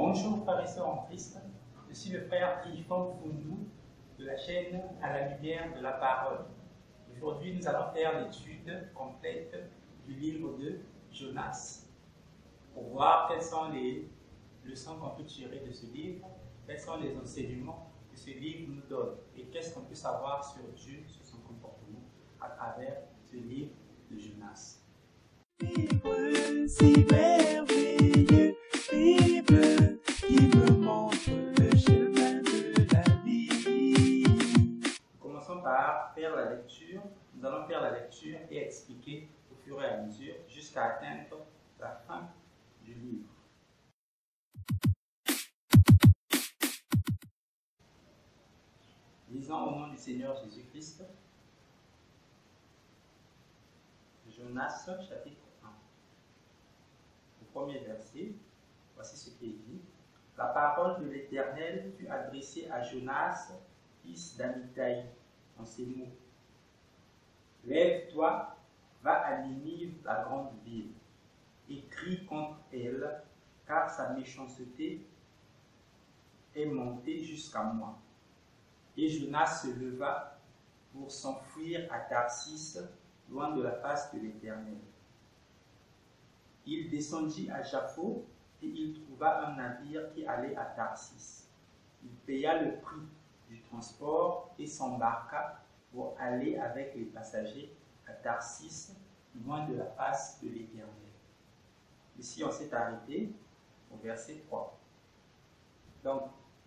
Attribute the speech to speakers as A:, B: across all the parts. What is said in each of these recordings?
A: Bonjour frères et sœurs en Christ, je suis le frère Triphon Fundou de la chaîne À la lumière de la parole. Aujourd'hui, nous allons faire l'étude complète du livre de Jonas pour voir quelles sont les leçons qu'on peut tirer de ce livre, quels sont les enseignements que ce livre nous donne et qu'est-ce qu'on peut savoir sur Dieu, sur son comportement à travers ce livre de Jonas.
B: Livre si merveilleux, livre qui me montre le chemin de la vie.
A: Commençons par faire la lecture. Nous allons faire la lecture et expliquer au fur et à mesure jusqu'à atteindre la fin du livre. Lisons au nom du Seigneur Jésus-Christ. Jonas, chapitre 1. Le premier verset, voici ce qui est dit. La parole de l'Éternel fut adressée à Jonas, fils d'Amittai, en ces mots. Lève-toi, va à Ninive, la grande ville, et crie contre elle, car sa méchanceté est montée jusqu'à moi. Et Jonas se leva pour s'enfuir à Tarsis, loin de la face de l'Éternel. Il descendit à Jaffo et il trouva un navire qui allait à Tarsis. Il paya le prix du transport et s'embarqua pour aller avec les passagers à Tarsis, loin de la face de l'Éternel. Ici, on s'est arrêté au verset 3. Donc,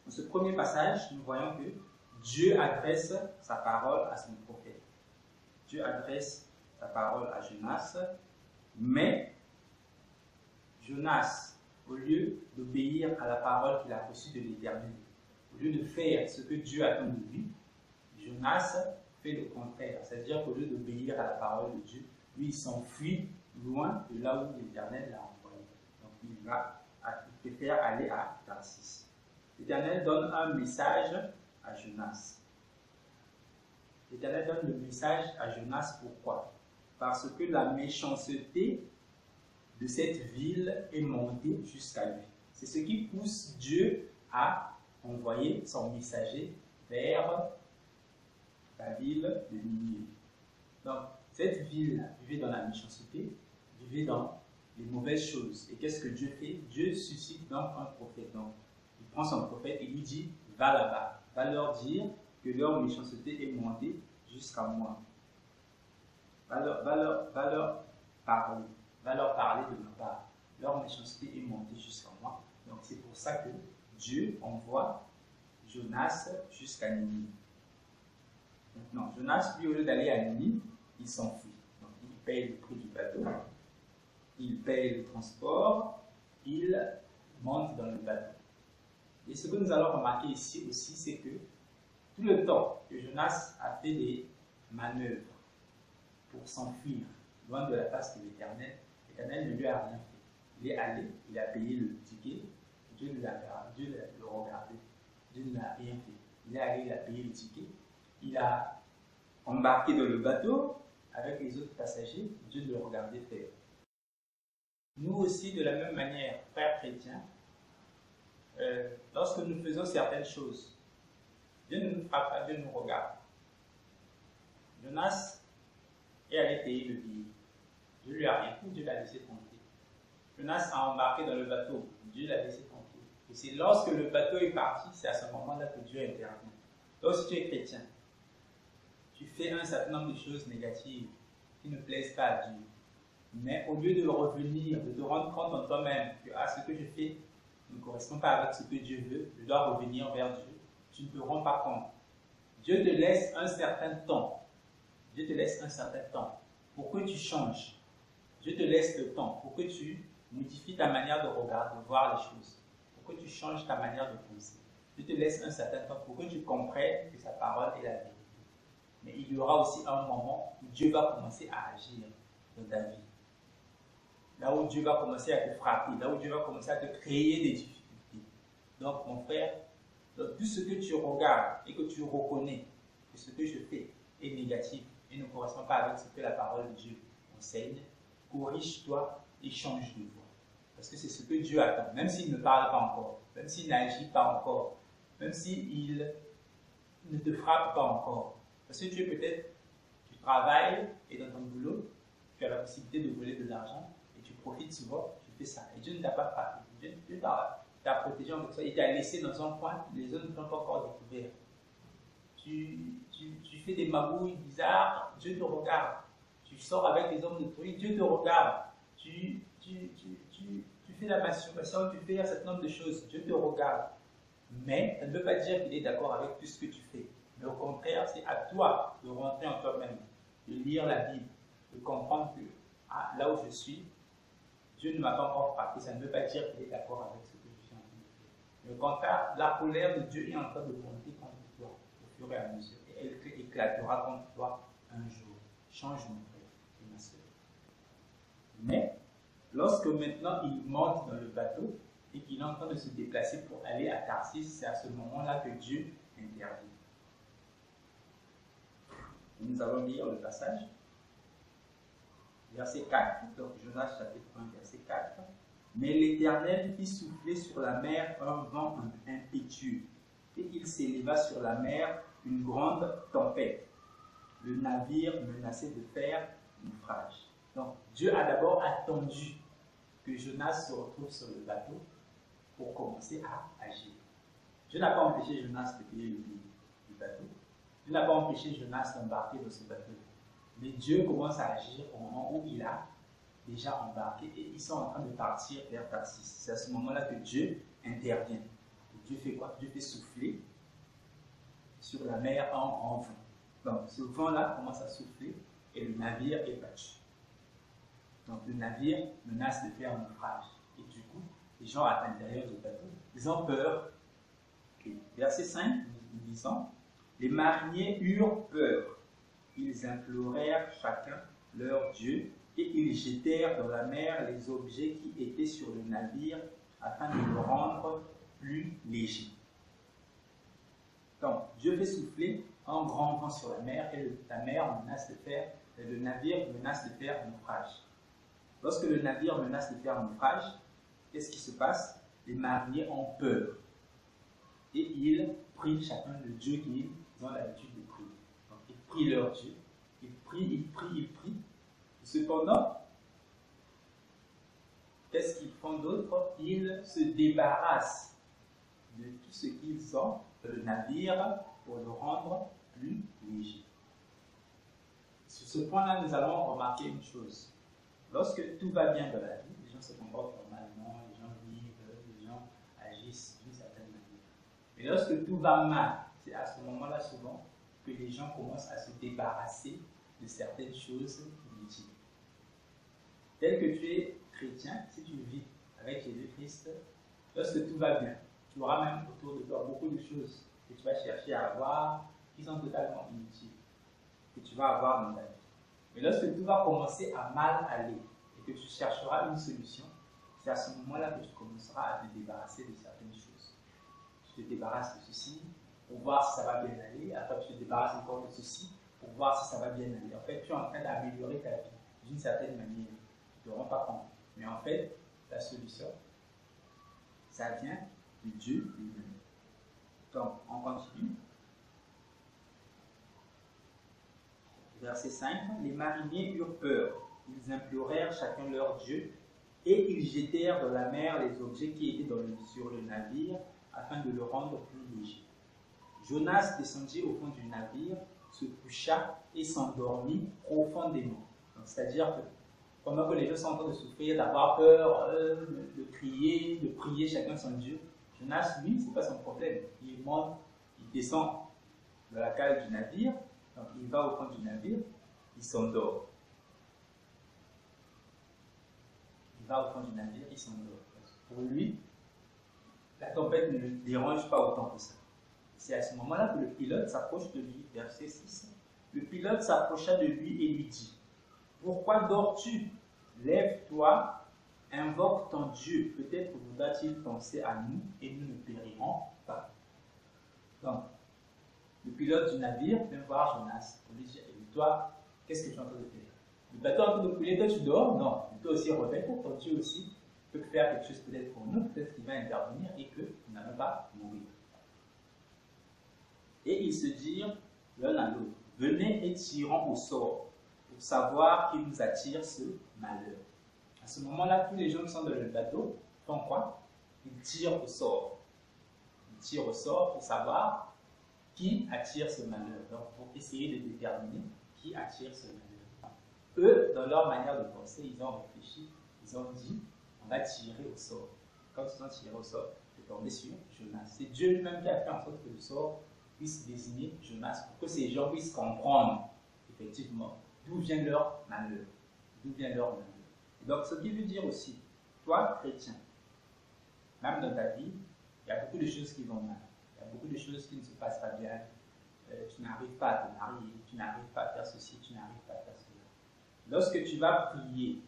A: dans ce premier passage, nous voyons que Dieu adresse sa parole à son prophète. Dieu adresse sa parole à Jonas, mais Jonas, au lieu d'obéir à la parole qu'il a reçue de l'Éternel, au lieu de faire ce que Dieu attend de lui, Jonas fait le contraire. C'est-à-dire qu'au lieu d'obéir à la parole de Dieu, lui, il s'enfuit loin de là où l'Éternel l'a envoyé. Donc, il préfère aller à Tarsis. L'Éternel donne un message à Jonas. L'Éternel donne le message à Jonas, pourquoi? Parce que la méchanceté de cette ville est montée jusqu'à lui. C'est ce qui pousse Dieu à envoyer son messager vers la ville de Ninive. Donc, cette ville vivait dans la méchanceté, vivait dans les mauvaises choses. Et qu'est-ce que Dieu fait? Dieu suscite donc un prophète. Donc, il prend son prophète et lui dit, va là-bas, va leur dire que leur méchanceté est montée jusqu'à moi. Va leur parler. Va leur parler de ma part. Leur méchanceté est montée jusqu'à moi. Donc c'est pour ça que Dieu envoie Jonas jusqu'à Ninive. Maintenant, Jonas, lui, au lieu d'aller à Ninive, il s'enfuit. Donc il paye le prix du bateau, il paye le transport, il monte dans le bateau. Et ce que nous allons remarquer ici aussi, c'est que tout le temps que Jonas a fait des manœuvres pour s'enfuir loin de la face de l'Éternel, l'Éternel ne lui a rien fait. Il est allé, il a payé le ticket, Dieu le regardait, Dieu ne l'a rien fait. Il est allé, il a payé le ticket, il a embarqué dans le bateau avec les autres passagers, Dieu le regardait faire. Nous aussi, de la même manière, frères chrétiens, lorsque nous faisons certaines choses, Dieu ne nous frappe pas, Dieu nous regarde. Jonas est allé payer le billet. Dieu lui a rien fait, Dieu l'a laissé tranquille. Jonas a embarqué dans le bateau, Dieu l'a laissé tranquille. Et c'est lorsque le bateau est parti, c'est à ce moment-là que Dieu intervient. Donc si tu es chrétien, tu fais un certain nombre de choses négatives qui ne plaisent pas à Dieu. Mais au lieu de revenir, de te rendre compte en toi-même que ce que je fais ne correspond pas avec ce que Dieu veut, je dois revenir vers Dieu, tu ne te rends pas compte. Dieu te laisse un certain temps. Dieu te laisse un certain temps pour que tu changes. Dieu te laisse le temps pour que tu modifies ta manière de regarder, de voir les choses, pour que tu changes ta manière de penser. Dieu te laisse un certain temps pour que tu comprennes que sa parole est la vérité. Mais il y aura aussi un moment où Dieu va commencer à agir dans ta vie. Là où Dieu va commencer à te frapper, là où Dieu va commencer à te créer des difficultés. Donc, mon frère, tout ce que tu regardes et que tu reconnais que ce que je fais est négatif et ne correspond pas avec ce que la parole de Dieu enseigne, corrige-toi et change de voie. Parce que c'est ce que Dieu attend, même s'il ne parle pas encore, même s'il n'agit pas encore, même s'il ne te frappe pas encore. Parce que tu es peut-être, tu travailles et dans ton boulot, tu as la possibilité de voler de l'argent et tu profites souvent, tu fais ça. Et Dieu ne t'a pas frappé. Dieu t'a protégé en ça. Il t'a laissé dans un coin, les autres ne t'ont pas encore découvert. Tu fais des magouilles bizarres, Dieu te regarde. Tu sors avec les hommes de truie, Dieu te regarde. Tu fais la masturbation, tu fais un certain nombre de choses, Dieu te regarde. Mais ça ne veut pas dire qu'il est d'accord avec tout ce que tu fais. Mais au contraire, c'est à toi de rentrer en toi-même, de lire la Bible, de comprendre que là où je suis, Dieu ne m'a pas encore frappé. Ça ne veut pas dire qu'il est d'accord avec ce que je suis en train de faire. Mais au contraire, la colère de Dieu est en train de monter contre toi au fur et à mesure. Et elle éclatera contre toi un jour. Change mon frère et ma soeur. Mais lorsque maintenant il monte dans le bateau et qu'il est en train de se déplacer pour aller à Tarsis, c'est à ce moment-là que Dieu intervient. Nous allons lire le passage. Verset 4, donc Jonas chapitre 1, verset 4. Mais l'Éternel fit souffler sur la mer un vent impétueux, et il s'éleva sur la mer une grande tempête. Le navire menaçait de faire naufrage. Donc Dieu a d'abord attendu que Jonas se retrouve sur le bateau pour commencer à agir. Dieu n'a pas empêché Jonas de payer le billet du bateau. Dieu n'a pas empêché Jonas d'embarquer dans ce bateau. Mais Dieu commence à agir au moment où il a déjà embarqué et ils sont en train de partir vers Tarsis. C'est à ce moment-là que Dieu intervient. Et Dieu fait quoi? Dieu fait souffler sur la mer en vent. Donc ce vent-là commence à souffler et le navire est battu. Donc le navire menace de faire naufrage. Et du coup, les gens à l'intérieur du bateau, ils ont peur. Et verset 5, nous disons, les mariniers eurent peur. Ils implorèrent chacun leur Dieu et ils jetèrent dans la mer les objets qui étaient sur le navire afin de le rendre plus léger. Donc, Dieu fait souffler un grand vent sur la mer et le navire menace de faire naufrage. Lorsque le navire menace de faire naufrage, qu'est-ce qui se passe? Les mariniers ont peur et ils prient chacun le Dieu qu'ils ont l'habitude de prier. Donc, ils prient leur Dieu, ils prient. Cependant, qu'est-ce qu'ils font d'autre? Ils se débarrassent de tout ce qu'ils ont dans le navire pour le rendre plus léger. Sur ce point-là, nous allons remarquer une chose. Lorsque tout va bien dans la vie, les gens se comportent normalement, les gens vivent, les gens agissent d'une certaine manière. Mais lorsque tout va mal, c'est à ce moment-là souvent que les gens commencent à se débarrasser de certaines choses inutiles. Tel que tu es chrétien, si tu vis avec Jésus-Christ, lorsque tout va bien, tu auras même autour de toi beaucoup de choses que tu vas chercher à avoir qui sont totalement inutiles, que tu vas avoir dans ta vie. Mais lorsque tout va commencer à mal aller et que tu chercheras une solution, c'est à ce moment-là que tu commenceras à te débarrasser de certaines choses. Tu te débarrasses de ceci pour voir si ça va bien aller, après tu te débarrasses encore de ceci pour voir si ça va bien aller. En fait, tu es en train d'améliorer ta vie d'une certaine manière. Tu ne te rends pas compte. Mais en fait, la solution, ça vient de Dieu lui-même. Donc, on continue. Verset 5. Les mariniers eurent peur. Ils implorèrent chacun leur Dieu et ils jetèrent dans la mer les objets qui étaient sur le navire afin de le rendre plus léger. Jonas descendit au fond du navire, se coucha et s'endormit profondément. C'est-à-dire que pendant que les gens sont en train de souffrir, d'avoir peur, de crier, de prier chacun son Dieu, Jonas, lui, ce n'est pas son problème. Il monte, il descend dans la cale du navire, donc il va au fond du navire, il s'endort. Il va au fond du navire, il s'endort. Pour lui, la tempête ne le dérange pas autant que ça. C'est à ce moment-là que le pilote s'approche de lui, verset 6. Le pilote s'approcha de lui et lui dit: pourquoi dors-tu? Lève-toi, invoque ton Dieu. Peut-être voudra-t-il penser à nous et nous ne périrons pas. Donc, le pilote du navire vient voir Jonas pour lui dire: et toi, qu'est-ce que tu es en train de faire? Le bateau est en train de couler, toi tu dors? Non, toi aussi réveille-toi, ton Dieu aussi peut faire quelque chose peut-être pour nous, peut-être qu'il va intervenir et que nous n'allons pas mourir. Et ils se dirent l'un à l'autre, venez et tirons au sort pour savoir qui nous attire ce malheur. À ce moment-là, tous les gens qui sont dans le bateau font quoi? Ils tirent au sort. Ils tirent au sort pour savoir qui attire ce malheur. Donc, pour essayer de déterminer qui attire ce malheur. Eux, dans leur manière de penser, ils ont réfléchi, ils ont dit, on va tirer au sort. Quand ils ont tiré au sort, c'est tombé sur Jonas. C'est Dieu lui-même qui a fait en sorte que le sort puisse désigner Jonas pour que ces gens puissent comprendre effectivement d'où vient leur malheur. D'où vient leur malheur. Et donc, ce qui veut dire aussi, toi, chrétien, même dans ta vie, il y a beaucoup de choses qui vont mal. Il y a beaucoup de choses qui ne se passent pas bien. Tu n'arrives pas à te marier, tu n'arrives pas à faire ceci, tu n'arrives pas à faire cela. Lorsque tu vas prier,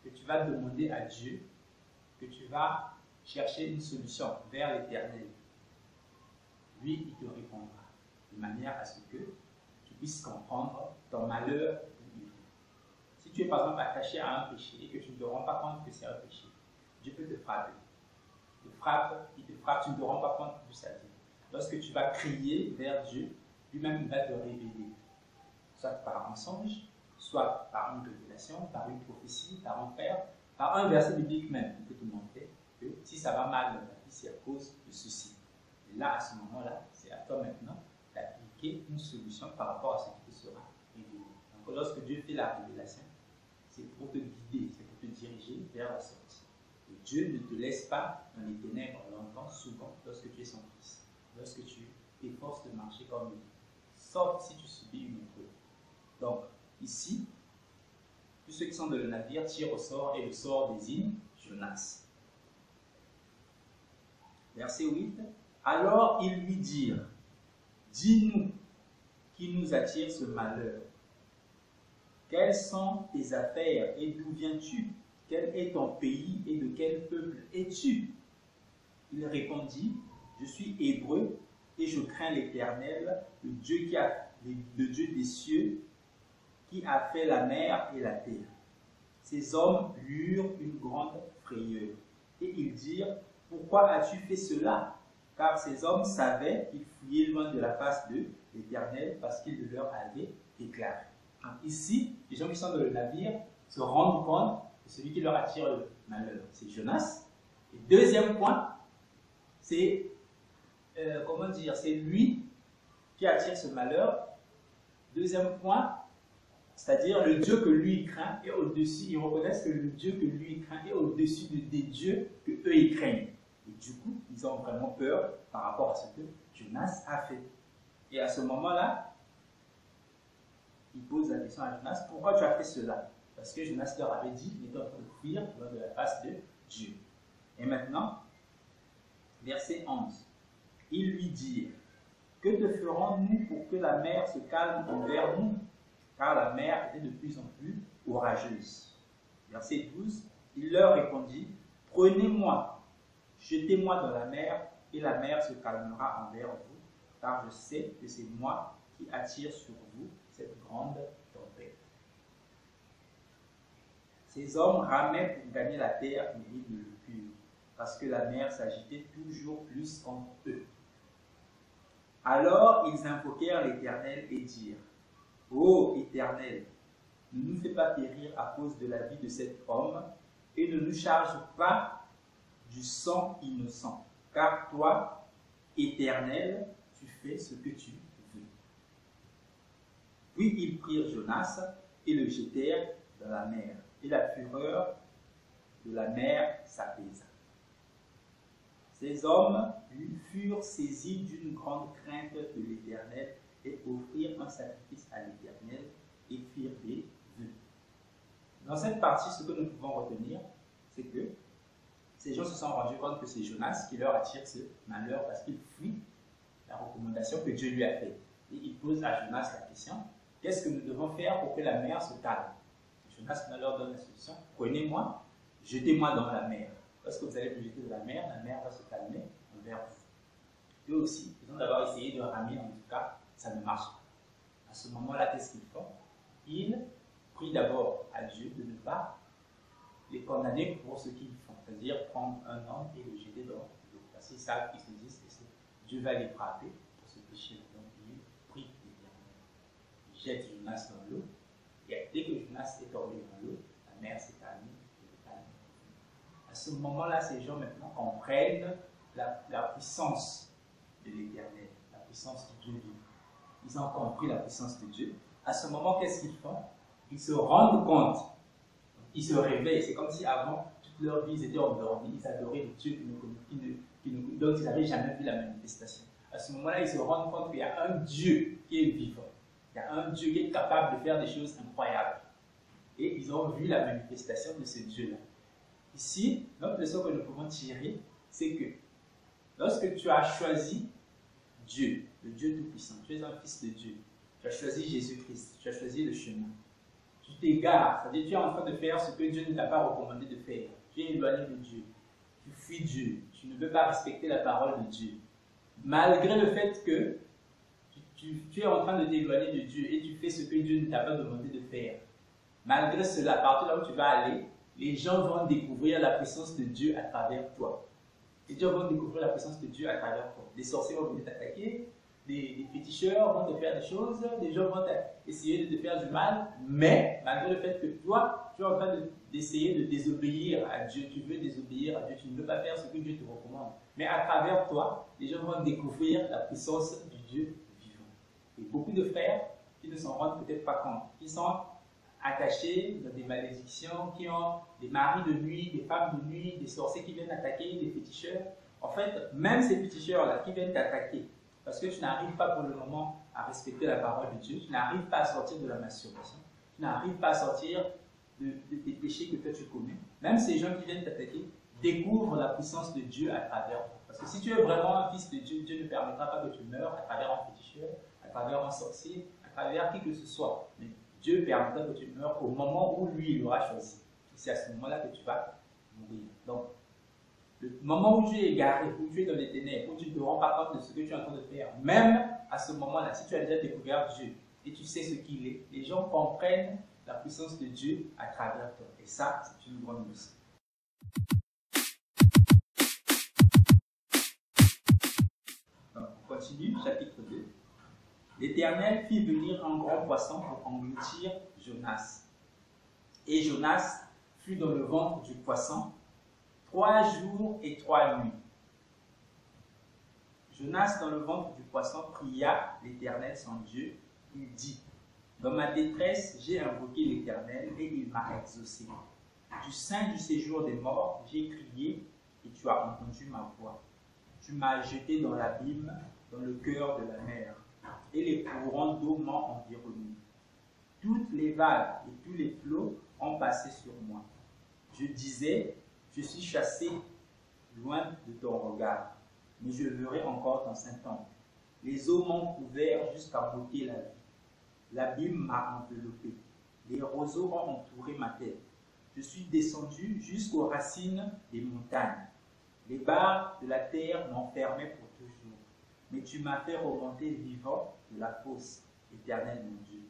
A: que tu vas demander à Dieu, que tu vas chercher une solution vers l'Éternel, lui, il te répondra de manière à ce que tu puisses comprendre ton malheur. Si tu es par exemple attaché à un péché et que tu ne te rends pas compte que c'est un péché, Dieu peut te frapper. Il te frappe, tu ne te rends pas compte de sa vie. Lorsque tu vas crier vers Dieu, lui-même il va te révéler, soit par un songe, soit par une révélation, par une prophétie, par un père, par un verset biblique même. Il peut te montrer que si ça va mal dans ta vie, c'est à cause de ceci. Et là, à ce moment-là, c'est à toi maintenant d'appliquer une solution par rapport à ce qui te sera révélé. Donc lorsque Dieu fait la révélation, c'est pour te guider, c'est pour te diriger vers la sortie. Et Dieu ne te laisse pas dans les ténèbres longtemps, souvent, lorsque tu es son fils, lorsque tu t'efforces de marcher comme lui, sauf si tu subis une épreuve. Donc, ici, tous ceux qui sont dans le navire tirent au sort et le sort désigne Jonas. Verset 8. Alors ils lui dirent, dis-nous qui nous attire ce malheur. Quelles sont tes affaires et d'où viens-tu? Quel est ton pays et de quel peuple es-tu? Il répondit, je suis hébreu et je crains l'Éternel, le Dieu des cieux, qui a fait la mer et la terre. Ces hommes eurent une grande frayeur. Et ils dirent, pourquoi as-tu fait cela? Car ces hommes savaient qu'ils fuyaient loin de la face de l'Éternel parce qu'il le leur avait déclaré. Donc ici, les gens qui sont dans le navire se rendent compte que celui qui leur attire le malheur, c'est Jonas. Et deuxième point, c'est c'est lui qui attire ce malheur. Deuxième point, c'est-à-dire le Dieu que lui craint et au-dessus, ils reconnaissent que le Dieu que lui craint est au-dessus des dieux que eux ils craignent. Et du coup, ils ont vraiment peur par rapport à ce que Jonas a fait. Et à ce moment-là, ils posent la question à Jonas, pourquoi tu as fait cela? Parce que Jonas leur avait dit qu'il était en train de fuir loin de la face de Dieu. Et maintenant, verset 11, ils lui dirent, que te ferons-nous pour que la mer se calme envers nous? Car la mer était de plus en plus orageuse. Verset 12, il leur répondit, prenez-moi, jetez-moi dans la mer, et la mer se calmera envers vous, car je sais que c'est moi qui attire sur vous cette grande tempête. Ces hommes ramaient pour gagner la terre, mais ils ne le purent, parce que la mer s'agitait toujours plus contre eux. Alors ils invoquèrent l'Éternel et dirent, ô Éternel, ne nous fais pas périr à cause de la vie de cet homme, et ne nous charge pas du sang innocent, car toi, Éternel, tu fais ce que tu veux. Puis ils prirent Jonas et le jetèrent dans la mer, et la fureur de la mer s'apaisa. Ces hommes furent saisis d'une grande crainte de l'Éternel et offrirent un sacrifice à l'Éternel et firent des vœux. Dans cette partie, ce que nous pouvons retenir, c'est que ces gens se sont rendus compte que c'est Jonas qui leur attire ce malheur parce qu'il fuit la recommandation que Dieu lui a faite. Et il pose à Jonas la question, qu'est-ce que nous devons faire pour que la mer se calme? Jonas leur donne la solution, prenez-moi, jetez-moi dans la mer. Lorsque vous allez vous jeter dans la mer va se calmer envers vous. Eux aussi, ils ont d'abord essayé de ramer, en tout cas, ça ne marche pas. À ce moment-là, qu'est-ce qu'ils font? Ils prient d'abord à Dieu de ne pas les condamner pour ce qu'ils font, c'est-à-dire prendre un homme et le jeter dans l'eau. Parce qu'ils savent, ils se disent que Dieu va les frapper pour ce péché. Donc ils prient l'Éternel. Ils jettent Jonas dans l'eau, et dès que Jonas est tombé dans l'eau, la mer s'est calmée et le calme est revenu. À ce moment-là, ces gens maintenant comprennent la puissance de l'Éternel, la puissance du Dieu vivant. Ils ont compris la puissance de Dieu. À ce moment, qu'est-ce qu'ils font? Ils se rendent compte, ils se réveillent. C'est comme si avant, toute leur vie, ils étaient endormis, ils adoraient le Dieu dont ils n'avaient jamais vu la manifestation. À ce moment-là, ils se rendent compte qu'il y a un Dieu qui est vivant. Il y a un Dieu qui est capable de faire des choses incroyables. Et ils ont vu la manifestation de ce Dieu-là. Ici, notre leçon que nous pouvons tirer, c'est que lorsque tu as choisi Dieu, le Dieu Tout-Puissant, tu es un fils de Dieu, tu as choisi Jésus-Christ, tu as choisi le chemin, tu t'égares, c'est-à-dire tu es en train de faire ce que Dieu ne t'a pas recommandé de faire, tu es éloigné de Dieu, tu fuis Dieu, tu ne veux pas respecter la parole de Dieu, malgré le fait que tu es en train de t'éloigner de Dieu et tu fais ce que Dieu ne t'a pas demandé de faire. Malgré cela, à partir de là où tu vas aller, les gens vont découvrir la puissance de Dieu à travers toi. Les gens vont découvrir la puissance de Dieu à travers toi. Des sorciers vont venir t'attaquer, des féticheurs vont te faire des choses, des gens vont essayer de te faire du mal, mais malgré le fait que toi, tu es en train d'essayer de désobéir à Dieu, tu veux désobéir à Dieu, tu ne veux pas faire ce que Dieu te recommande. Mais à travers toi, les gens vont découvrir la puissance du Dieu vivant. Et beaucoup de frères qui ne s'en rendent peut-être pas compte, qui sont attachés dans des malédictions, qui ont des maris de nuit, des femmes de nuit, des sorciers qui viennent attaquer, des féticheurs. En fait, même ces féticheurs-là qui viennent t'attaquer, parce que tu n'arrives pas pour le moment à respecter la parole de Dieu, tu n'arrives pas à sortir de la masturbation, tu n'arrives pas à sortir des péchés que toi tu commets. Même ces gens qui viennent t'attaquer découvrent la puissance de Dieu à travers toi. Parce que si tu es vraiment un fils de Dieu, Dieu ne permettra pas que tu meurs à travers un féticheur, à travers un sorcier, à travers qui que ce soit. Mais Dieu permettra que tu meurs au moment où lui, il aura choisi. C'est à ce moment-là que tu vas mourir. Donc, le moment où tu es égaré, où tu es dans les ténèbres, où tu ne te rends pas compte de ce que tu es en train de faire, même à ce moment-là, si tu as déjà découvert Dieu et tu sais ce qu'il est, les gens comprennent la puissance de Dieu à travers toi. Et ça, c'est une grande leçon. Donc, on continue, chapitre 2. L'Éternel fit venir un grand poisson pour engloutir Jonas. Et Jonas fut dans le ventre du poisson 3 jours et 3 nuits. Jonas, dans le ventre du poisson, pria l'Éternel son Dieu. Il dit: dans ma détresse, j'ai invoqué l'Éternel et il m'a exaucé. Du sein du séjour des morts, j'ai crié et tu as entendu ma voix. Tu m'as jeté dans l'abîme, dans le cœur de la mer, et les courants d'eau m'ont environné. Toutes les vagues et tous les flots ont passé sur moi. Je disais: je suis chassé loin de ton regard, mais je verrai encore ton Saint-Temple. Les eaux m'ont couvert jusqu'à m'ôter la vie. L'abîme m'a enveloppé. Les roseaux ont entouré ma tête. Je suis descendu jusqu'aux racines des montagnes. Les barres de la terre m'enfermaient pour toujours. Mais tu m'as fait remonter vivant de la fosse, Éternel mon Dieu.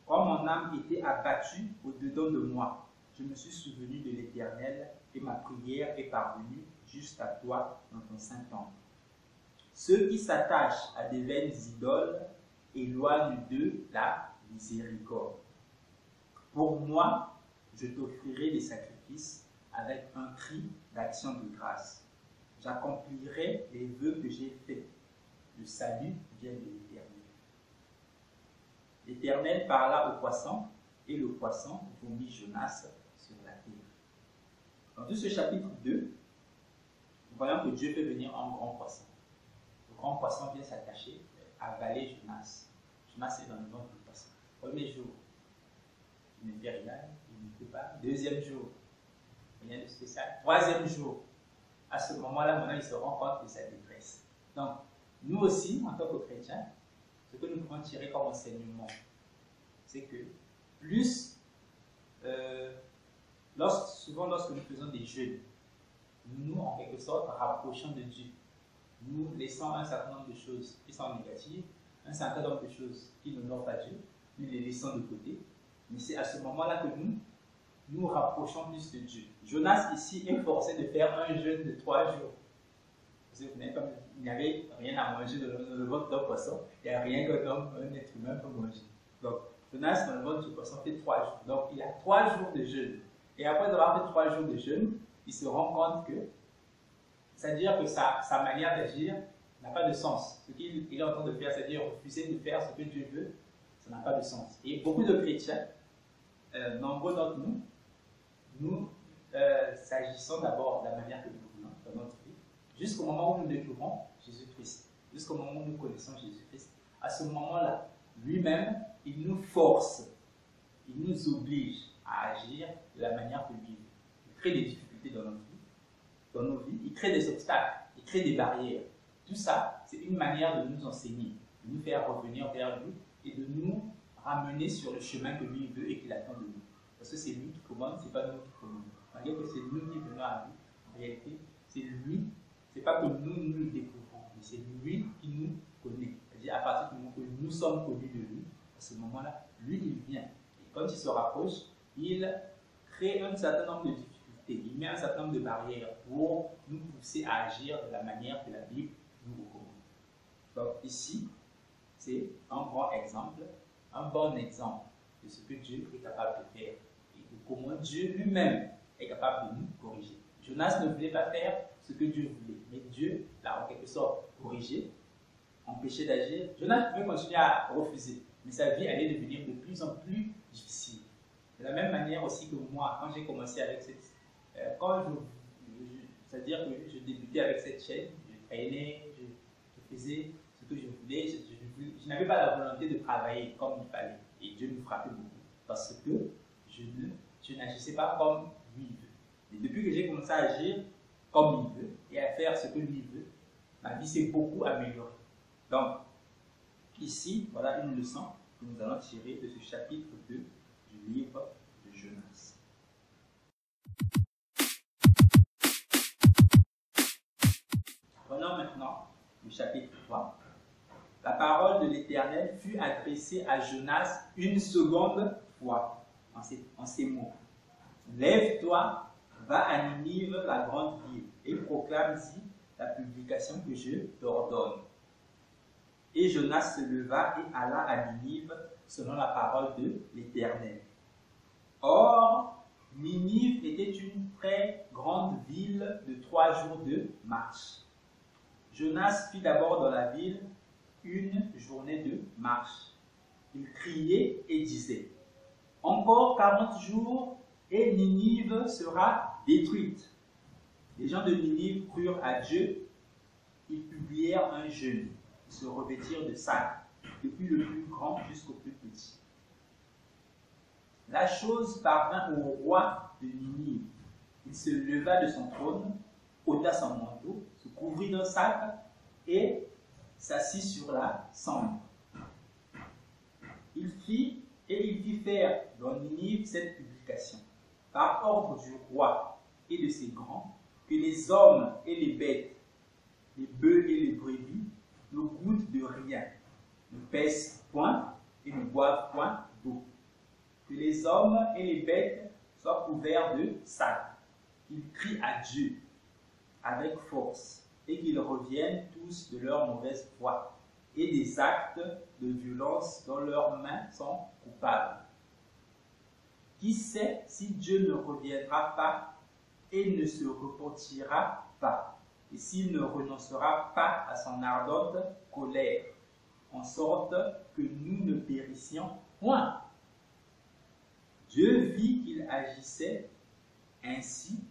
A: Quand mon âme était abattue au-dedans de moi, je me suis souvenu de l'Éternel et ma prière est parvenue jusqu'à toi dans ton Saint-Temple. Ceux qui s'attachent à des vaines idoles éloignent d'eux la miséricorde. Pour moi, je t'offrirai des sacrifices avec un cri d'action de grâce. J'accomplirai les vœux que j'ai faits. Le salut vient de l'Éternel. L'Éternel parla au poisson et le poisson vomit Jonas sur la terre. Dans tout ce chapitre 2, nous voyons que Dieu fait venir un grand poisson. Le grand poisson vient s'attacher, avaler Jonas. Jonas est dans le ventre du poisson. Premier jour, il ne fait rien, il ne peut pas. Deuxième jour, rien de spécial. Troisième jour, à ce moment-là, maintenant, il se rend compte de sa détresse. Donc, nous aussi, en tant que chrétiens, ce que nous pouvons tirer comme enseignement, c'est que plus, souvent lorsque nous faisons des jeûnes, nous, en quelque sorte, rapprochons de Dieu. Nous laissons un certain nombre de choses qui sont négatives, un certain nombre de choses qui n'honorent pas Dieu, nous les laissons de côté. Mais c'est à ce moment-là que nous nous rapprochons plus de Dieu. Jonas ici est forcé de faire un jeûne de 3 jours. Parce que il n'y avait rien à manger dans le ventre d'un poisson, il n'y a rien qu'un être humain peut manger. Donc, Jonas, dans le ventre du poisson, fait 3 jours. Donc, il a 3 jours de jeûne. Et après avoir fait 3 jours de jeûne, il se rend compte que, c'est-à-dire que sa manière d'agir n'a pas de sens. Ce qu'il est en train de faire, c'est-à-dire refuser de faire ce que Dieu veut, ça n'a pas de sens. Et beaucoup de chrétiens, nombreux d'entre nous s'agissons d'abord de la manière que nous voulons dans notre vie, jusqu'au moment où nous découvrons Jésus-Christ, jusqu'au moment où nous connaissons Jésus-Christ. À ce moment-là, lui-même, il nous force, il nous oblige à agir de la manière que lui veut. Il crée des difficultés dans nos vies, il crée des obstacles, il crée des barrières. Tout ça, c'est une manière de nous enseigner, de nous faire revenir vers lui et de nous ramener sur le chemin que lui veut et qu'il attend de nous. Parce que c'est lui qui commande, c'est pas nous qui commandons. Malgré que c'est nous qui venons à lui, en réalité, c'est lui, c'est pas que nous le découvrons, mais c'est lui qui nous connaît. C'est-à-dire à partir du moment que nous sommes connus de lui, à ce moment-là, lui, il vient. Et quand il se rapproche, il crée un certain nombre de difficultés, il met un certain nombre de barrières pour nous pousser à agir de la manière que la Bible nous recommande. Donc ici, c'est un grand exemple, un bon exemple de ce que Dieu est capable de faire et de comment Dieu lui-même est capable de nous corriger. Jonas ne voulait pas faire ce que Dieu voulait, mais Dieu l'a en quelque sorte corrigé, empêché d'agir. Jonas pouvait continuer à refuser, mais sa vie allait devenir de plus en plus difficile. De la même manière aussi que moi, quand j'ai commencé avec cette... c'est-à-dire que je débutais avec cette chaîne, je traînais, je faisais ce que je voulais, je n'avais pas la volonté de travailler comme il fallait. Et Dieu me frappait beaucoup parce que je n'agissais pas comme lui veut. Et depuis que j'ai commencé à agir comme il veut et à faire ce que lui veut, ma vie s'est beaucoup améliorée. Donc, ici, voilà une leçon que nous allons tirer de ce chapitre 2 du livre de Jonas. Prenons maintenant le chapitre 3. La parole de l'Éternel fut adressée à Jonas une seconde fois, en ces mots. Lève-toi, va à Ninive, la grande ville, et proclame-y la publication que je t'ordonne. Et Jonas se leva et alla à Ninive, selon la parole de l'Éternel. Or, Ninive était une très grande ville de 3 jours de marche. Jonas fit d'abord dans la ville une journée de marche. Il criait et disait: encore 40 jours et Ninive sera détruite. Les gens de Ninive crurent à Dieu. Ils publièrent un jeûne. Ils se revêtirent de sacs, depuis le plus grand jusqu'au plus petit. La chose parvint au roi de Ninive. Il se leva de son trône, ôta son manteau, se couvrit d'un sac et s'assit sur la cendre. Il fit faire dans Ninive cette publication, par ordre du roi et de ses grands, que les hommes et les bêtes, les bœufs et les brebis, ne goûtent de rien, ne pèsent point et ne boivent point d'eau. Que les hommes et les bêtes soient couverts de sacs, qu'ils crient à Dieu avec force, et qu'ils reviennent tous de leur mauvaise voie et des actes de violence dont leurs mains sont coupables. Qui sait si Dieu ne reviendra pas et ne se repentira pas, et s'il ne renoncera pas à son ardente colère, en sorte que nous ne périssions point. Dieu vit qu'ils agissaient ainsi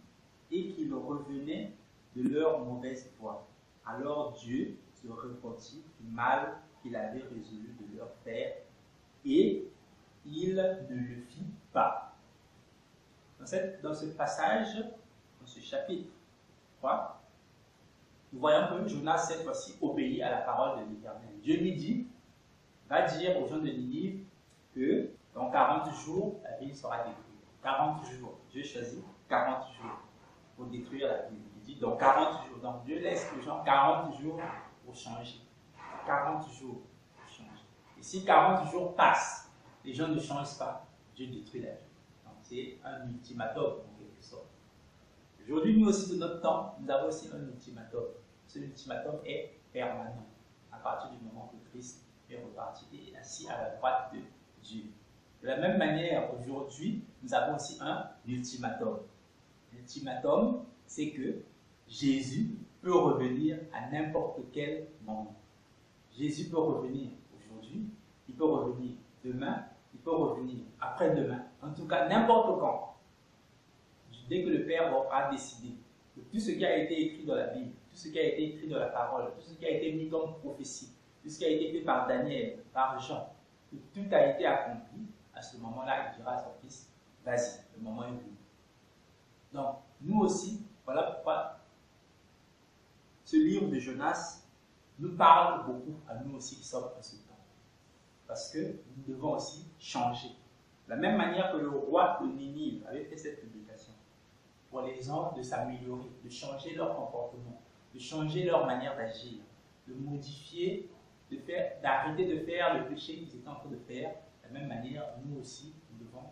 A: et qu'ils revenaient de leur mauvaise voie. Alors Dieu se repentit du mal qu'il avait résolu de leur faire et il ne le fit pas. Dans ce passage, dans ce chapitre 3, nous voyons que Jonas, cette fois-ci, obéit à la parole de l'Éternel. Dieu lui dit, va dire aux gens de Ninive que dans 40 jours, la ville sera détruite. 40 jours. Dieu choisit 40 jours pour détruire la ville. Il dit dans 40 jours. Donc Dieu laisse les gens 40 jours pour changer. 40 jours pour changer. Et si 40 jours passent, les gens ne changent pas, Dieu détruit la ville. Donc c'est un ultimatum en quelque sorte. Aujourd'hui, nous aussi, de notre temps, nous avons aussi un ultimatum. Ce ultimatum est permanent à partir du moment où Christ est reparti et est assis à la droite de Dieu. De la même manière, aujourd'hui, nous avons aussi un ultimatum. L'ultimatum, c'est que Jésus peut revenir à n'importe quel moment. Jésus peut revenir aujourd'hui, il peut revenir demain, il peut revenir après-demain, en tout cas n'importe quand. Dès que le Père aura décidé que tout ce qui a été écrit dans la Bible, tout ce qui a été écrit dans la parole, tout ce qui a été mis comme prophétie, tout ce qui a été fait par Daniel, par Jean, que tout a été accompli, à ce moment-là, il dira à son fils, vas-y, le moment est venu. Donc, nous aussi, voilà pourquoi ce livre de Jonas nous parle beaucoup à nous aussi qui sommes en ce temps. Parce que nous devons aussi changer. De la même manière que le roi de Ninive avait fait cette publication, pour les gens de s'améliorer, de changer leur comportement, de changer leur manière d'agir, de modifier, d'arrêter de faire le péché qu'ils étaient en train de faire. De la même manière, nous aussi, nous devons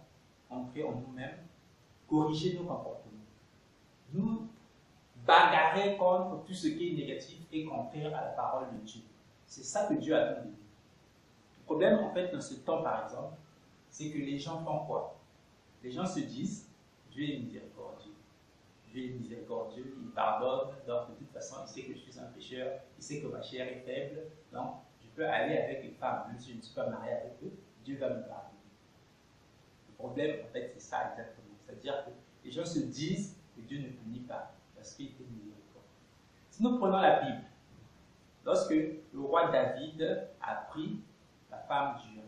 A: entrer en nous-mêmes, corriger nos comportements. Nous bagarrer contre tout ce qui est négatif et contraire à la parole de Dieu. C'est ça que Dieu a donné. Le problème, en fait, dans ce temps, par exemple, c'est que les gens font quoi? Les gens se disent, Dieu est miséricordieux. Dieu est miséricordieux, il pardonne, donc de toute façon, il sait que je suis un pécheur, il sait que ma chair est faible, donc je peux aller avec les femmes, même si je ne suis pas marié avec eux, Dieu va me pardonner. Le problème, en fait, c'est ça exactement. C'est-à-dire que les gens se disent que Dieu ne punit pas, parce qu'il était miséricordieux. Si nous prenons la Bible, lorsque le roi David a pris la femme d'Urie,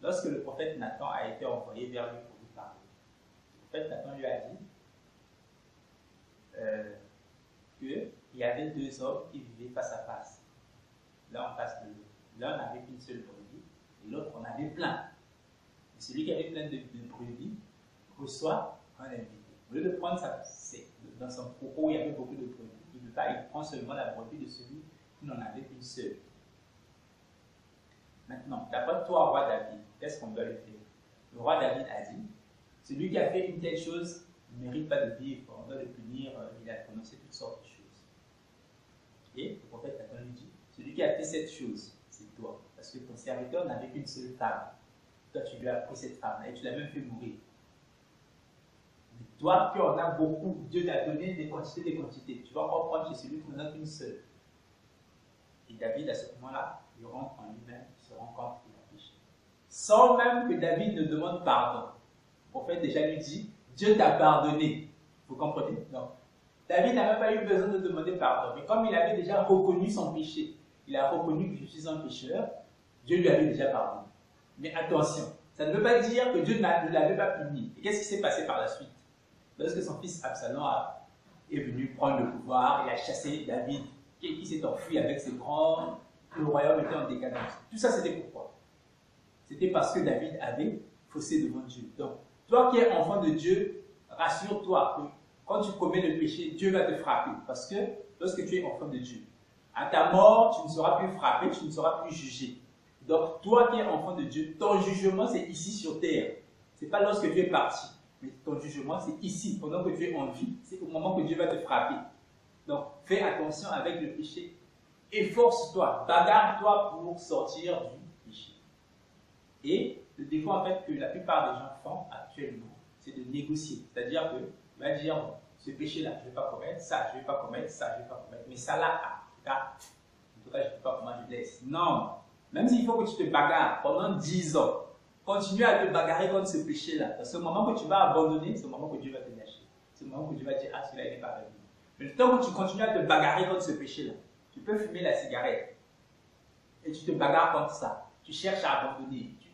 A: lorsque le prophète Nathan a été envoyé vers lui pour lui parler, le prophète Nathan lui a dit qu'il y avait deux hommes qui vivaient face à face, l'un en face de l'autre. L'un n'avait qu'une seule brebis et l'autre en avait plein. Et celui qui avait plein de brebis reçoit un invité. Au lieu de prendre dans son propos, il y avait beaucoup de brebis. Il prend seulement la brebis de celui qui n'en avait qu'une seule. Maintenant, d'après toi, roi David, qu'est-ce qu'on doit lui faire? Le roi David a dit, celui qui a fait une telle chose ne mérite pas de vivre, on doit le punir, il a prononcé toutes sortes de choses. Et le prophète Nathan lui dit, celui qui a fait cette chose, c'est toi, parce que ton serviteur n'avait qu'une seule femme. Toi, tu lui as pris cette femme et tu l'as même fait mourir. Mais toi, qui en as beaucoup, Dieu t'a donné des quantités, tu vas encore prendre chez celui qui n'en a qu'une seule. Et David, à ce moment-là, il rentre en lui-même, il se rend compte qu'il a péché. Sans même que David ne demande pardon. Le prophète déjà lui dit, Dieu t'a pardonné. Vous comprenez? Non. David n'a même pas eu besoin de demander pardon. Mais comme il avait déjà reconnu son péché, il a reconnu que je suis un pécheur, Dieu lui avait déjà pardonné. Mais attention, ça ne veut pas dire que Dieu ne l'avait pas puni. Et qu'est-ce qui s'est passé par la suite? Lorsque son fils Absalom est venu prendre le pouvoir, il a chassé David, qui s'est enfui avec ses grands, le royaume était en décadence. Tout ça, c'était pourquoi? C'était parce que David avait faussé devant Dieu. Donc, toi qui es enfant de Dieu, rassure-toi que quand tu commets le péché, Dieu va te frapper. Parce que lorsque tu es enfant de Dieu, à ta mort, tu ne seras plus frappé, tu ne seras plus jugé. Donc, toi qui es enfant de Dieu, ton jugement, c'est ici sur terre. Ce n'est pas lorsque tu es parti. Mais ton jugement, c'est ici, pendant que tu es en vie. C'est au moment que Dieu va te frapper. Donc, fais attention avec le péché. Efforce-toi, bagarre-toi pour sortir du péché. Et le défaut, en fait, que la plupart des gens font actuellement, c'est de négocier. C'est-à-dire que, tu vas dire, bon, ce péché-là, je ne vais pas commettre, ça, je ne vais pas commettre, ça, je ne vais pas commettre. Mais ça, là, en tout cas, je ne sais pas comment je laisse. Non. Même s'il faut que tu te bagarres pendant 10 ans, continue à te bagarrer contre ce péché-là. Parce que au moment que tu vas abandonner, c'est le moment que Dieu va te lâcher. C'est le moment que Dieu va dire, ah, celui-là, il n'est pas avec nous. Mais le temps où tu continues à te bagarrer contre ce péché-là, tu peux fumer la cigarette. Et tu te bagarres contre ça. Tu cherches à abandonner. Tu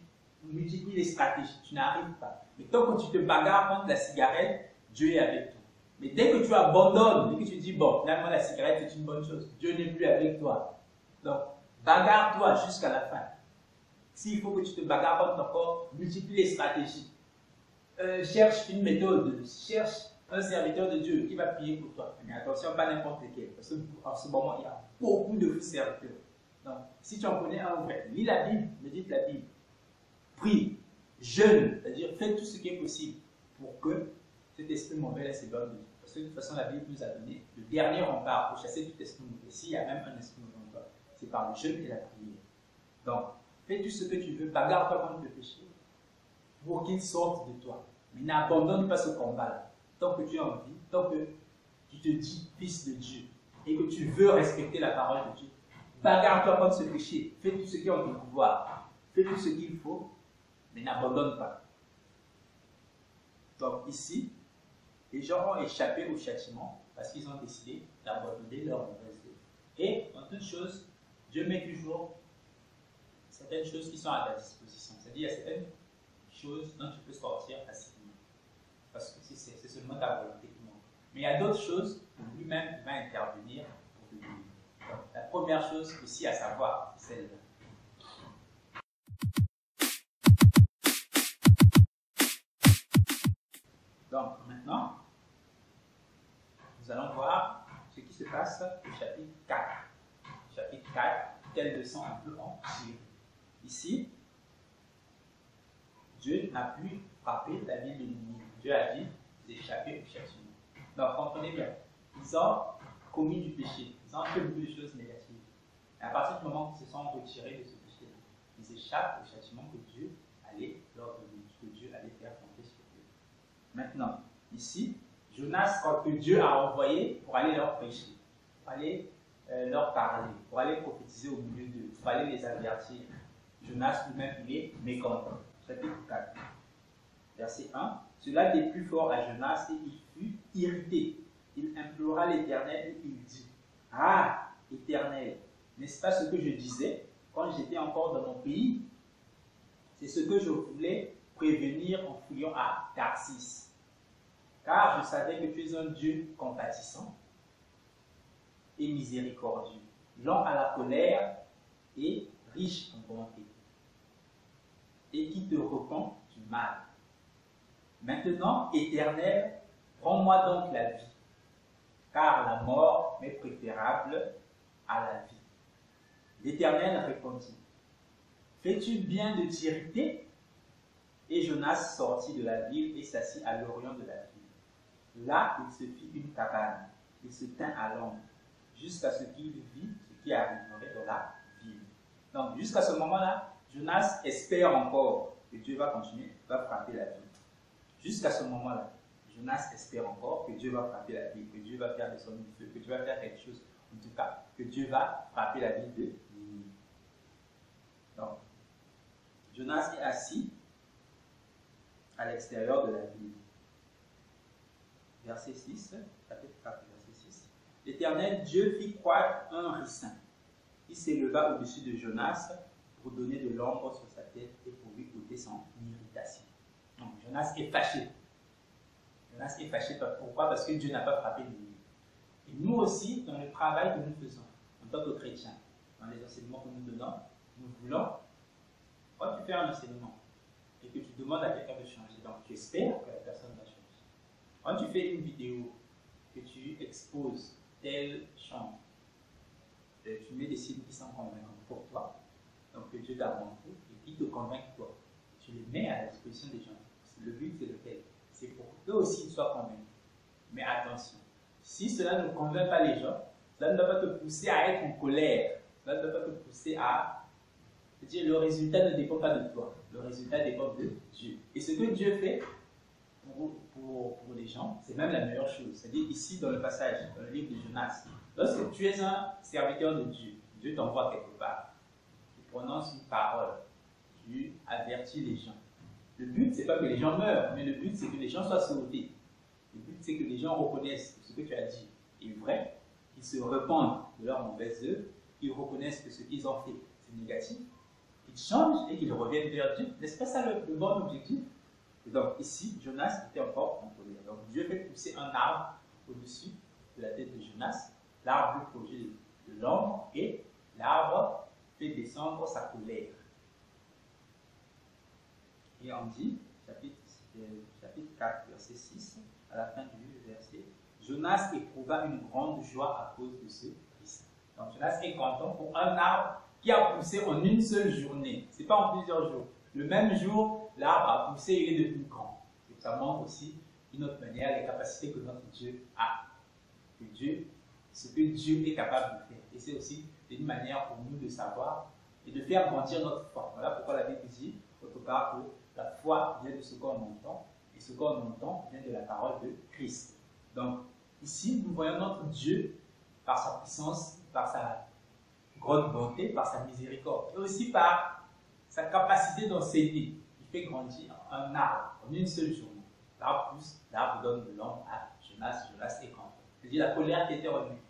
A: multiplies les stratégies. Tu n'arrives pas. Mais tant que tu te bagarres contre la cigarette, Dieu est avec toi. Mais dès que tu abandonnes, dès que tu dis, bon, finalement, la cigarette, c'est une bonne chose. Dieu n'est plus avec toi. Donc, bagarre-toi jusqu'à la fin. S'il faut que tu te bagarres contre ton corps, multiplie les stratégies. Cherche une méthode. Cherche un serviteur de Dieu qui va prier pour toi. Mais attention, pas n'importe lequel. Parce qu'en ce moment, il y a beaucoup de faux serviteurs. Donc, si tu en connais un vrai, lis la Bible, médite la Bible. Prie. jeûne, c'est-à-dire fais tout ce qui est possible pour que cet esprit mauvais laisse éloigner de toi. Parce que de toute façon, la Bible nous a donné le dernier rempart pour chasser tout esprit mauvais. S'il y a même un esprit mauvais en toi, c'est par le jeûne et la prière. Donc, fais tout ce que tu veux, bagarre-toi contre le péché pour qu'il sorte de toi. Mais n'abandonne pas ce combat-là. Tant que tu es en vie, tant que tu te dis fils de Dieu et que tu veux respecter la parole de Dieu, bagarre-toi contre ce péché. Fais tout ce qui est en ton pouvoir. Fais tout ce qu'il faut, mais n'abandonne pas. Donc ici, les gens ont échappé au châtiment parce qu'ils ont décidé d'abandonner leur mauvaise œuvre. Et en toute chose, Dieu met toujours certaines choses qui sont à ta disposition. C'est-à-dire, il y a certaines choses dont tu peux sortir facilement. Parce que c'est seulement ta volonté qui manque. Mais il y a d'autres choses où lui-même va intervenir pour te guérir. Donc, la première chose aussi à savoir, c'est celle-là. Donc maintenant, nous allons voir ce qui se passe au chapitre 4. Chapitre 4, quelle leçon on peut en tirer. Ici, Dieu n'a pu frapper la ville de Ninive. Dieu a dit d'échapper au châtiment. Donc comprenez bien, ils ont commis du péché, ils ont fait beaucoup de choses négatives. Et à partir du moment qu'ils se sont retirés de ce péché-là, ils échappent au châtiment que Dieu allait leur donner, que Dieu allait faire tomber sur eux. Maintenant, ici, Jonas, que Dieu a envoyé pour aller leur prêcher, pour aller leur parler, pour aller prophétiser au milieu d'eux, pour aller les avertir. Jonas lui-même, il est mécontent. Chapitre 4, verset 1. Cela déplut fort à Jonas et il fut irrité. Il implora l'Éternel et il dit: Ah, Éternel, n'est-ce pas ce que je disais quand j'étais encore dans mon pays? C'est ce que je voulais prévenir en fouillant à Tarsis. Car je savais que tu es un Dieu compatissant et miséricordieux, lent à la colère et riche en bonté, et qui te repent du mal. Maintenant, Éternel, rends-moi donc la vie, car la mort m'est préférable à la vie. L'Éternel répondit: Fais-tu bien de t'irriter? Et Jonas sortit de la ville et s'assit à l'orient de la ville. Là, il se fit une cabane. Il se tint à l'ombre, jusqu'à ce qu'il vit ce qui arriverait dans la ville. Donc, jusqu'à ce moment-là, Jonas espère encore que Dieu va continuer, va frapper la ville. Jusqu'à ce moment-là, Jonas espère encore que Dieu va frapper la ville, que Dieu va faire descendre du feu, que Dieu va faire quelque chose, en tout cas, que Dieu va frapper la ville de Ninive. Donc, Jonas est assis à l'extérieur de la ville. Verset 6, chapitre 4, verset 6. L'Éternel Dieu fit croître un ricin qui s'éleva au-dessus de Jonas pour donner de l'ombre sur sa tête et pour lui ôter son irritation. Donc, Jonas est fâché. Jonas est fâché. Pourquoi? Parce que Dieu n'a pas frappé Ninive. Et nous aussi, dans le travail que nous faisons, en tant que chrétiens, dans les enseignements que nous donnons, nous voulons, quand tu fais un enseignement et que tu demandes à quelqu'un de changer, donc tu espères que la personne va changer. Quand tu fais une vidéo, que tu exposes tel chant, tu mets des signes qui sont convaincants pour toi, donc que Dieu t'a montré et qui te convainquent toi. Tu les mets à la disposition des gens. Le but, c'est lequel? C'est pour qu'eux aussi soient convaincus. Mais attention, si cela ne convainc pas les gens, cela ne doit pas te pousser à être en colère. Cela ne doit pas te pousser à... C'est-à-dire, le résultat ne dépend pas de toi. Le résultat dépend de Dieu. Et ce que Dieu fait pour les gens, c'est même la meilleure chose. C'est-à-dire, ici, dans le passage, dans le livre de Jonas, lorsque tu es un serviteur de Dieu, Dieu t'envoie quelque part, tu prononces une parole, tu avertis les gens. Le but, c'est pas que les gens meurent, mais le but, c'est que les gens soient sauvés. Le but, c'est que les gens reconnaissent que ce que tu as dit est vrai, qu'ils se repentent de leurs mauvaises œuvres, qu'ils reconnaissent que ce qu'ils ont fait, c'est négatif, qu'ils changent et qu'ils reviennent vers Dieu. N'est-ce pas ça le bon objectif? Et donc, ici, Jonas était encore en colère. Donc, Dieu fait pousser un arbre au-dessus de la tête de Jonas. L'arbre lui produit de l'ombre et l'arbre fait descendre sa colère. Et on dit, chapitre 4, verset 6, à la fin du verset, Jonas éprouva une grande joie à cause de ce ricin. Donc Jonas est content pour un arbre qui a poussé en une seule journée. Ce n'est pas en plusieurs jours. le même jour, l'arbre a poussé, il est devenu grand. Et ça montre aussi d'une autre manière les capacités que notre Dieu a. Que Dieu, ce que Dieu est capable de faire. Et c'est aussi une manière pour nous de savoir et de faire grandir notre foi. Voilà pourquoi la Bible dit, autre part, que la foi vient de ce qu'on entend, et ce qu'on entend vient de la parole de Christ. Donc, ici, nous voyons notre Dieu par sa puissance, par sa grande bonté, par sa miséricorde, et aussi par sa capacité d'enseigner. Il fait grandir un arbre en une seule journée. L'arbre pousse, l'arbre donne de l'ombre à Jonas, Jonas est grand. C'est-à-dire la colère qui était revenue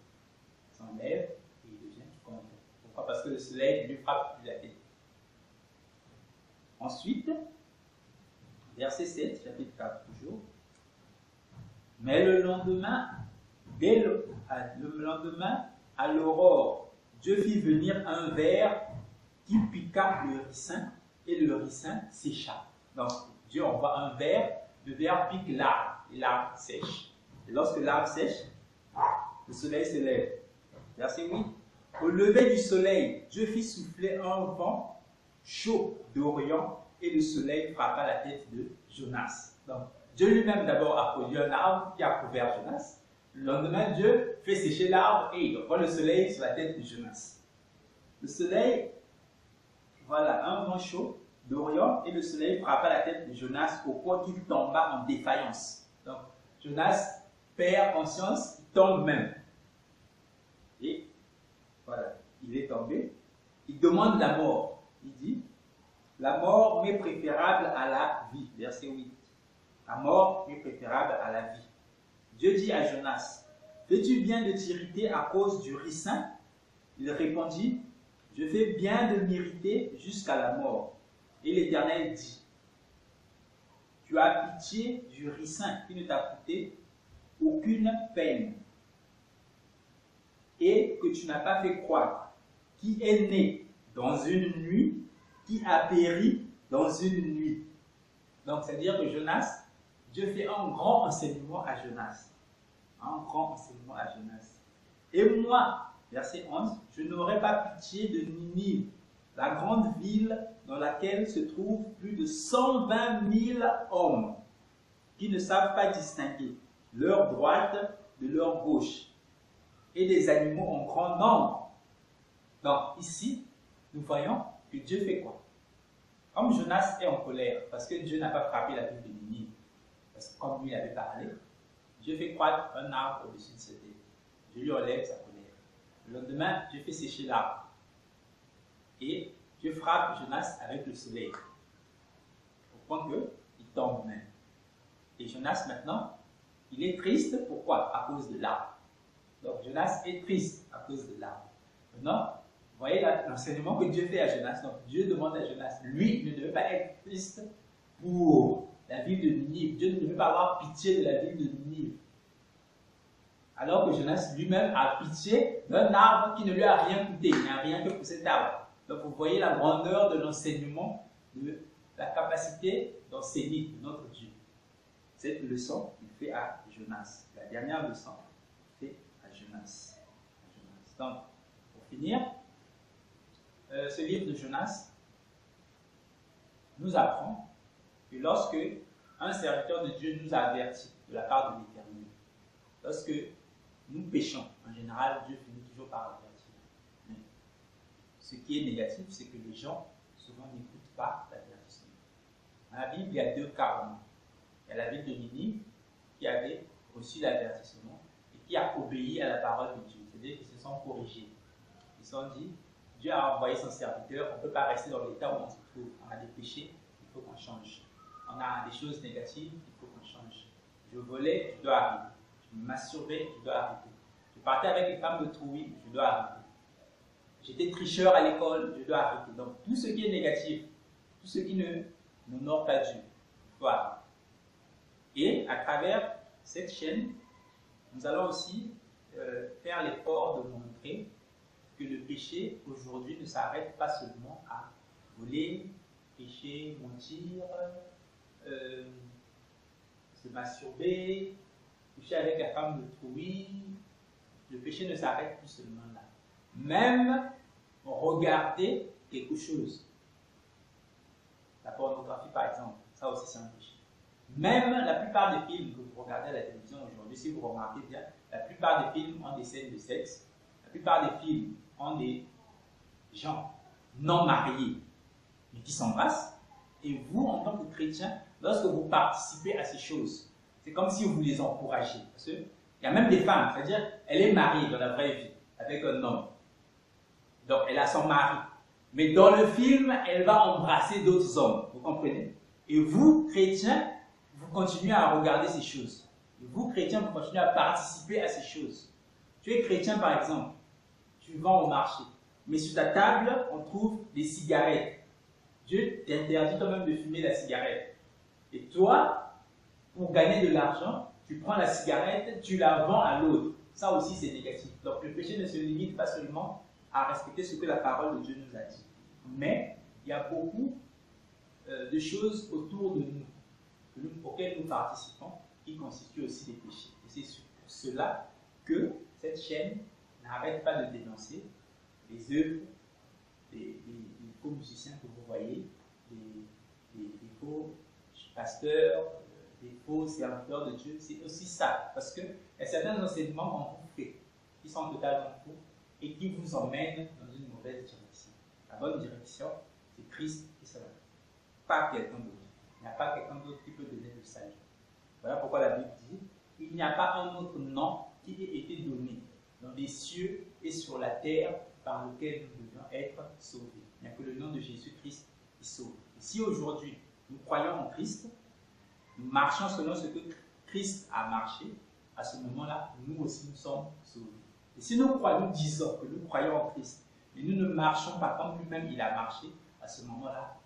A: s'enlève et il devient content. Pourquoi? Parce que le soleil lui frappe plus la tête. Ensuite, verset 7, chapitre 4 toujours. Mais le lendemain, le lendemain, à l'aurore, Dieu fit venir un ver qui piqua le ricin et le ricin sécha. Donc, Dieu envoie un ver, le ver pique l'arbre et l'arbre sèche. Et lorsque l'arbre sèche, le soleil se lève. Verset 8. Au lever du soleil, Dieu fit souffler un vent chaud d'Orient et le soleil frappa la tête de Jonas. Donc, Dieu lui-même d'abord a produit un arbre qui a couvert Jonas. Le lendemain, Dieu fait sécher l'arbre et il envoie le soleil sur la tête de Jonas. Le soleil, voilà, un vent chaud d'Orient et le soleil frappa la tête de Jonas au point qu'il tomba en défaillance. Donc, Jonas perd conscience, il tombe même. Et voilà, il est tombé. Il demande la mort. Il dit, la mort m'est préférable à la vie. Verset 8. La mort m'est préférable à la vie. Dieu dit à Jonas, fais-tu bien de t'irriter à cause du ricin? Il répondit, je fais bien de m'irriter jusqu'à la mort. Et l'Éternel dit, tu as pitié du ricin qui ne t'a coûté aucune peine et que tu n'as pas fait croître, qui est né dans une nuit, qui a péri dans une nuit. Donc, c'est-à-dire que Jonas, Dieu fait un grand enseignement à Jonas. Un grand enseignement à Jonas. Et moi, verset 11, je n'aurai pas pitié de Ninive, la grande ville dans laquelle se trouvent plus de 120 000 hommes qui ne savent pas distinguer leur droite de leur gauche et des animaux en grand nombre. Donc ici, nous voyons que Dieu fait quoi? Comme Jonas est en colère, parce que Dieu n'a pas frappé la ville de Ninive, parce que comme lui avait parlé, Dieu fait croître un arbre au-dessus de sa tête. Dieu lui enlève sa colère. Le lendemain, Dieu fait sécher l'arbre. Et Dieu frappe Jonas avec le soleil, au point qu'il tombe même. Et Jonas, maintenant, il est triste. Pourquoi? À cause de l'arbre. Donc Jonas est triste à cause de l'arbre. Maintenant, vous voyez l'enseignement que Dieu fait à Jonas. Donc Dieu demande à Jonas, lui ne devait pas être triste pour la ville de Ninive. Dieu ne devait pas avoir pitié de la ville de Ninive. Alors que Jonas lui-même a pitié d'un arbre qui ne lui a rien coûté. Il n'a rien que pour cet arbre. Donc vous voyez la grandeur de l'enseignement, de la capacité d'enseigner de notre Dieu. Cette leçon, il fait à Jonas. La dernière leçon, il fait à Jonas. Donc, pour finir, ce livre de Jonas nous apprend que lorsque un serviteur de Dieu nous avertit de la part de l'Éternel, lorsque nous péchons, en général, Dieu finit toujours par avertir. Mais ce qui est négatif, c'est que les gens souvent n'écoutent pas l'avertissement. Dans la Bible, il y a deux cas. Il y a la ville de Ninive qui avait reçu l'avertissement et qui a obéi à la parole de Dieu. C'est-à-dire qu'ils se sont corrigés. Ils se sont dit, Dieu a envoyé son serviteur, on ne peut pas rester dans l'état où on se trouve. On a des péchés, il faut qu'on change. On a des choses négatives, il faut qu'on change. Je volais, je dois arrêter. Je me masturbais, je dois arrêter. Je partais avec les femmes de trouille, je dois arrêter. J'étais tricheur à l'école, je dois arrêter. Donc tout ce qui est négatif, tout ce qui ne n'honore pas Dieu, il faut arrêter. Et à travers cette chaîne, nous allons aussi faire l'effort de montrer que le péché aujourd'hui ne s'arrête pas seulement à voler, pécher, mentir, se masturber, coucher avec la femme de trouille. Le péché ne s'arrête plus seulement là. Même regarder quelque chose La pornographie, par exemple, ça aussi c'est un péché. Même la plupart des films que vous regardez à la télévision aujourd'hui, si vous remarquez bien, la plupart des films ont des scènes de sexe, la plupart des films ont des gens non mariés, mais qui s'embrassent. Et vous, en tant que chrétien, lorsque vous participez à ces choses, c'est comme si vous les encouragez. Parce qu'il y a même des femmes, c'est-à-dire, elle est mariée dans la vraie vie, avec un homme. Donc, elle a son mari. Mais dans le film, elle va embrasser d'autres hommes. Vous comprenez? Et vous, chrétiens, vous continuez à regarder ces choses. Et vous, chrétiens, vous continuez à participer à ces choses. Tu es chrétien, par exemple. Tu vas au marché. Mais sur ta table, on trouve des cigarettes. Dieu t'interdit quand même de fumer la cigarette. Et toi, pour gagner de l'argent, tu prends la cigarette, tu la vends à l'autre. Ça aussi, c'est négatif. Donc, le péché ne se limite pas seulement à respecter ce que la parole de Dieu nous a dit. Mais, il y a beaucoup de choses autour de nous, auxquelles nous participons, qui constituent aussi des péchés. Et c'est pour cela que cette chaîne n'arrête pas de dénoncer les œuvres des faux musiciens que vous voyez, des faux pasteurs, des faux serviteurs de Dieu. C'est aussi ça. Parce qu'il y a certains enseignements qu'on vous fait qui sont totalement faux et qui vous emmènent dans une mauvaise direction. La bonne direction, c'est Christ et cela. Pas quelqu'un d'autre. Il n'y a pas quelqu'un d'autre qui peut donner le salut. Voilà pourquoi la Bible dit il n'y a pas un autre nom qui ait été donné dans les cieux et sur la terre par lequel nous devions être sauvés. Il n'y a que le nom de Jésus-Christ qui sauve. Et si aujourd'hui nous croyons en Christ, nous marchons selon ce que Christ a marché, à ce moment-là, nous aussi nous sommes sauvés. Et si nous disons que nous croyons en Christ, mais nous ne marchons pas comme lui-même il a marché, à ce moment-là,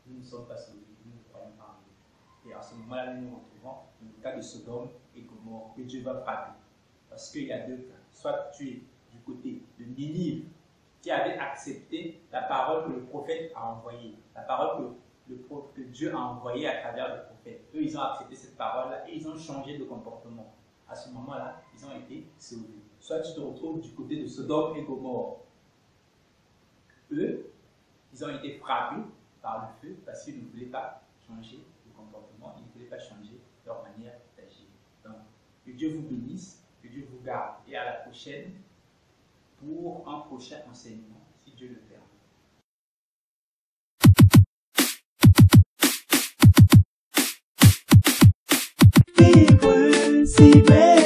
A: nous ne sommes pas sauvés, nous ne croyons pas en lui. Et à ce moment-là, nous nous retrouvons dans le cas de Sodome et Gomorrhe, que Dieu va frapper. Parce qu'il y a deux cas. Soit tu es du côté de Ninive, qui avait accepté la parole que le prophète a envoyée, la parole que Dieu a envoyée à travers le prophète. Eux, ils ont accepté cette parole-là et ils ont changé de comportement. À ce moment-là, ils ont été sauvés. Soit tu te retrouves du côté de Sodome et Gomorrhe. Eux, ils ont été frappés par le feu parce qu'ils ne voulaient pas changer de comportement, ils ne voulaient pas changer leur manière d'agir. Donc, que Dieu vous bénisse, que Dieu vous garde. Et à la prochaine pour un prochain enseignement, si Dieu le permet.
B: Libre, si belle.